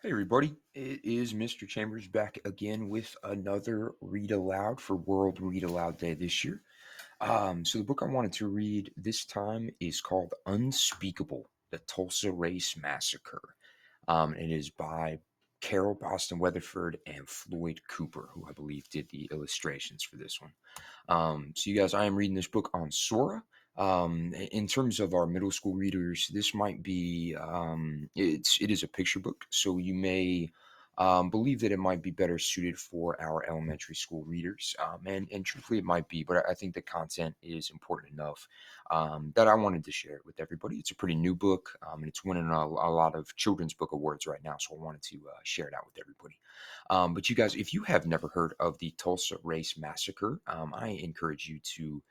Hey everybody, it is Mr. Chambers back again with another Read Aloud for World Read Aloud Day this year. So the book I wanted to read this time is called Unspeakable, the Tulsa Race Massacre. It is by Carol Boston Weatherford and Floyd Cooper, who I believe did the illustrations for this one. So you guys, I am reading this book on Sora. In terms of our middle school readers, this might be it is a picture book, so you may believe that it might be better suited for our elementary school readers. And truthfully, it might be, but I think the content is important enough that I wanted to share it with everybody. It's a pretty new book, and it's winning a lot of children's book awards right now, so I wanted to share it out with everybody. But you guys, if you have never heard of the Tulsa Race Massacre, I encourage you to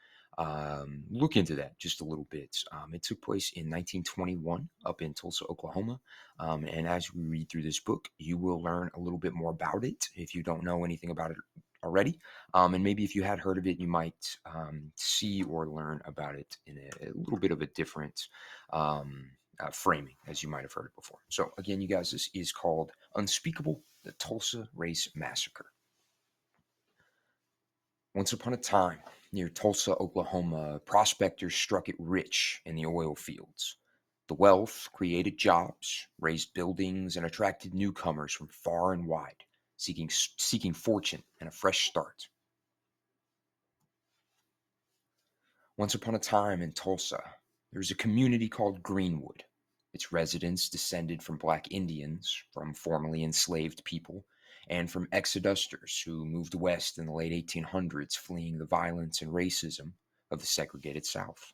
look into that just a little bit. It took place in 1921 up in Tulsa, Oklahoma. And as we read through this book, you will learn a little bit more about it if you don't know anything about it already. And maybe if you had heard of it, you might see or learn about it in a little bit of a different framing as you might have heard it before. So again, you guys, this is called Unspeakable, the Tulsa Race Massacre. Once upon a time, near Tulsa, Oklahoma, prospectors struck it rich in the oil fields. The wealth created jobs, raised buildings, and attracted newcomers from far and wide, seeking fortune and a fresh start. Once upon a time in Tulsa, there was a community called Greenwood. Its residents descended from black Indians, from formerly enslaved people, and from exodusters who moved west in the late 1800s, fleeing the violence and racism of the segregated South.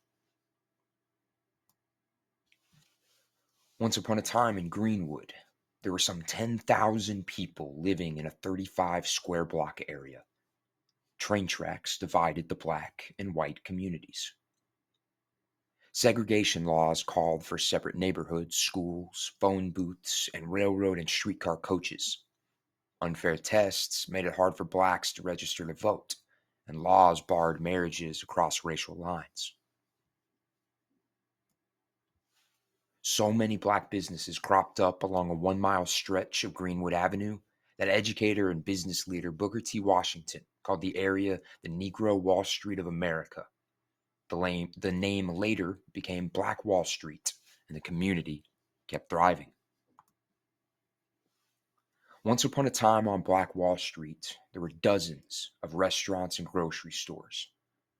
Once upon a time in Greenwood, there were some 10,000 people living in a 35 square block area. Train tracks divided the black and white communities. Segregation laws called for separate neighborhoods, schools, phone booths, and railroad and streetcar coaches. Unfair tests made it hard for blacks to register to vote, and laws barred marriages across racial lines. So many black businesses cropped up along a 1 mile stretch of Greenwood Avenue that educator and business leader Booker T. Washington called the area the Negro Wall Street of America. The name later became Black Wall Street, and the community kept thriving. Once upon a time on Black Wall Street, there were dozens of restaurants and grocery stores.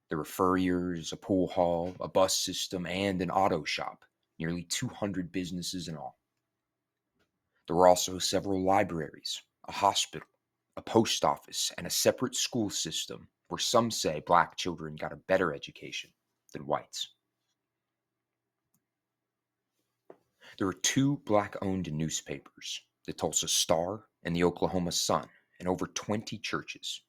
There were furriers, a pool hall, a bus system, and an auto shop, nearly 200 businesses in all. There were also several libraries, a hospital, a post office, and a separate school system where some say black children got a better education than whites. There were two black-owned newspapers, the Tulsa Star and the Oklahoma Sun, and over 20 churches,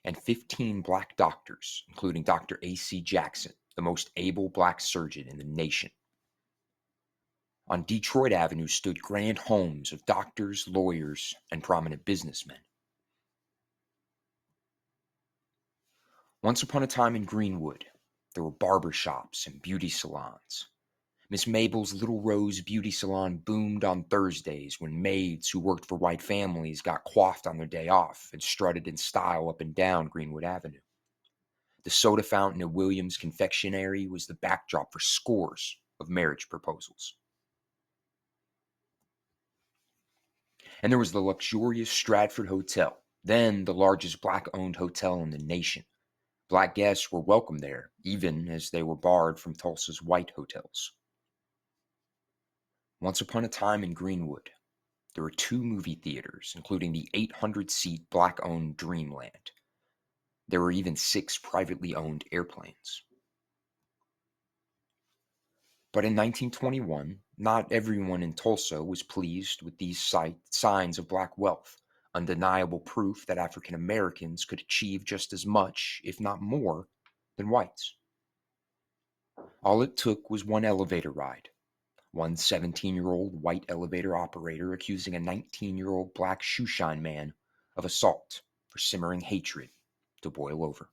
and 15 black doctors, including Dr. A.C. Jackson, the most able black surgeon in the nation. On Detroit Avenue stood grand homes of doctors, lawyers, and prominent businessmen. Once upon a time in Greenwood, there were barber shops and beauty salons. Miss Mabel's Little Rose Beauty Salon boomed on Thursdays when maids who worked for white families got coiffed on their day off and strutted in style up and down Greenwood Avenue. The soda fountain at Williams Confectionery was the backdrop for scores of marriage proposals. And there was the luxurious Stratford Hotel, then the largest black-owned hotel in the nation. Black guests were welcome there, even as they were barred from Tulsa's white hotels. Once upon a time in Greenwood, there were two movie theaters, including the 800-seat black-owned Dreamland. There were even 6 privately owned airplanes. But in 1921, not everyone in Tulsa was pleased with these signs of black wealth, undeniable proof that African Americans could achieve just as much, if not more, than whites. All it took was one elevator ride. One 17-year-old white elevator operator accusing a 19-year-old black shoeshine man of assault for simmering hatred to boil over.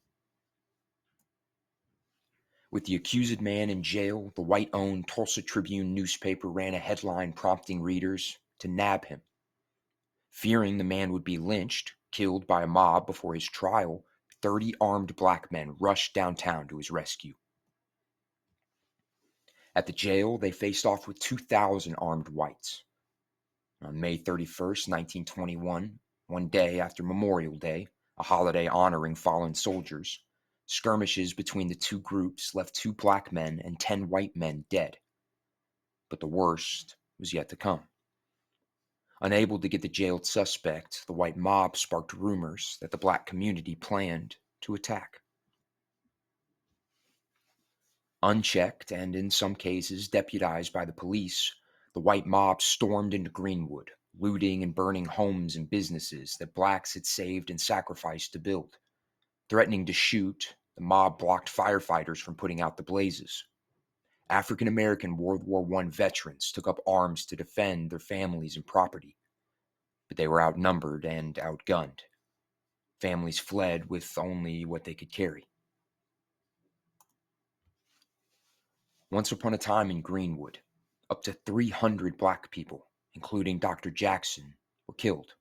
With the accused man in jail, the white-owned Tulsa Tribune newspaper ran a headline prompting readers to nab him. Fearing the man would be lynched, killed by a mob before his trial, 30 armed black men rushed downtown to his rescue. At the jail, they faced off with 2,000 armed whites. On May 31st, 1921, one day after Memorial Day, a holiday honoring fallen soldiers, skirmishes between the two groups left 2 black men and 10 white men dead. But the worst was yet to come. Unable to get the jailed suspect, the white mob sparked rumors that the black community planned to attack. Unchecked and, in some cases, deputized by the police, the white mob stormed into Greenwood, looting and burning homes and businesses that blacks had saved and sacrificed to build. Threatening to shoot, the mob blocked firefighters from putting out the blazes. African American World War I veterans took up arms to defend their families and property, but they were outnumbered and outgunned. Families fled with only what they could carry. Once upon a time in Greenwood, up to 300 black people, including Dr. Jackson, were killed.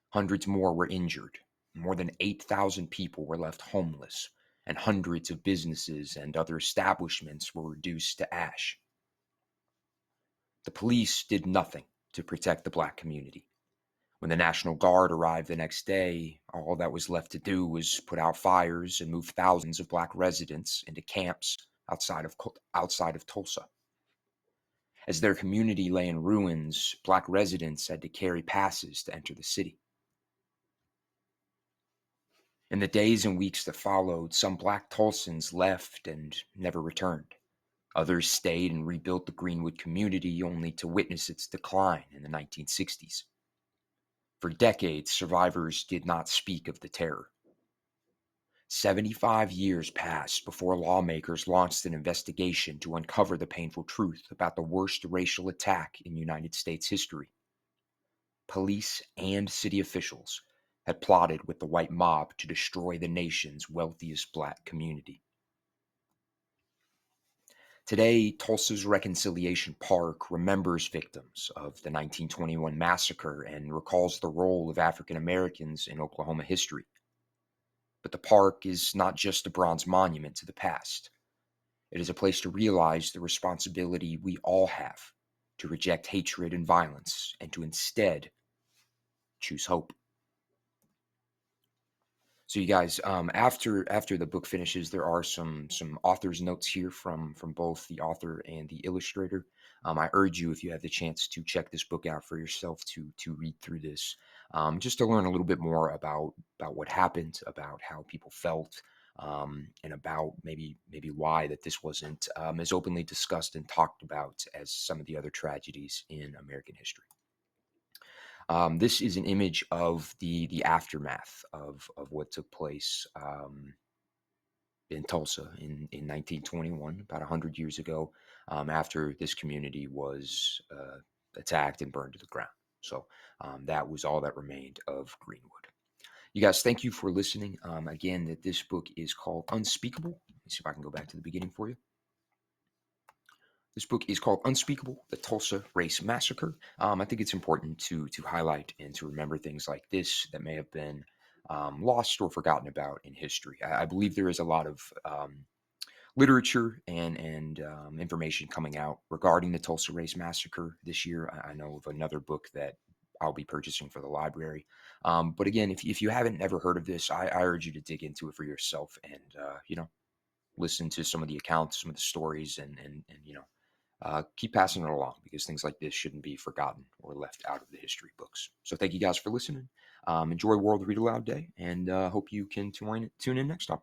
Hundreds more were injured. More than 8,000 people were left homeless, and hundreds of businesses and other establishments were reduced to ash. The police did nothing to protect the black community. When the National Guard arrived the next day, all that was left to do was put out fires and move thousands of black residents into camps outside of Tulsa. As their community lay in ruins, black residents had to carry passes to enter the city. In the days and weeks that followed, some black Tulsans left and never returned. Others stayed and rebuilt the Greenwood community only to witness its decline in the 1960s. For decades, survivors did not speak of the terror. 75 years passed before lawmakers launched an investigation to uncover the painful truth about the worst racial attack in United States history. Police and city officials had plotted with the white mob to destroy the nation's wealthiest black community. Today, Tulsa's Reconciliation Park remembers victims of the 1921 massacre and recalls the role of African Americans in Oklahoma history. But the park is not just a bronze monument to the past. It is a place to realize the responsibility we all have to reject hatred and violence and to instead choose hope. So you guys, after the book finishes, there are some author's notes here from both the author and the illustrator. I urge you, if you have the chance, to check this book out for yourself, to read through this, just to learn a little bit more about what happened, about how people felt, and about maybe why that this wasn't as openly discussed and talked about as some of the other tragedies in American history. This is an image of the aftermath of what took place in Tulsa in 1921, about 100 years ago, after this community was attacked and burned to the ground. So that was all that remained of Greenwood. You guys, thank you for listening. Again, that this book is called Unspeakable. Let me see if I can go back to the beginning for you. This book is called Unspeakable, the Tulsa Race Massacre. I think it's important to highlight and to remember things like this that may have been lost or forgotten about in history. I believe there is a lot of literature and information coming out regarding the Tulsa Race Massacre this year. I know of another book that I'll be purchasing for the library. But again, if you haven't ever heard of this, I urge you to dig into it for yourself and listen to some of the accounts, some of the stories, and keep passing it along, because things like this shouldn't be forgotten or left out of the history books. So thank you guys for listening. Enjoy World Read Aloud Day, and hope you can tune in next time.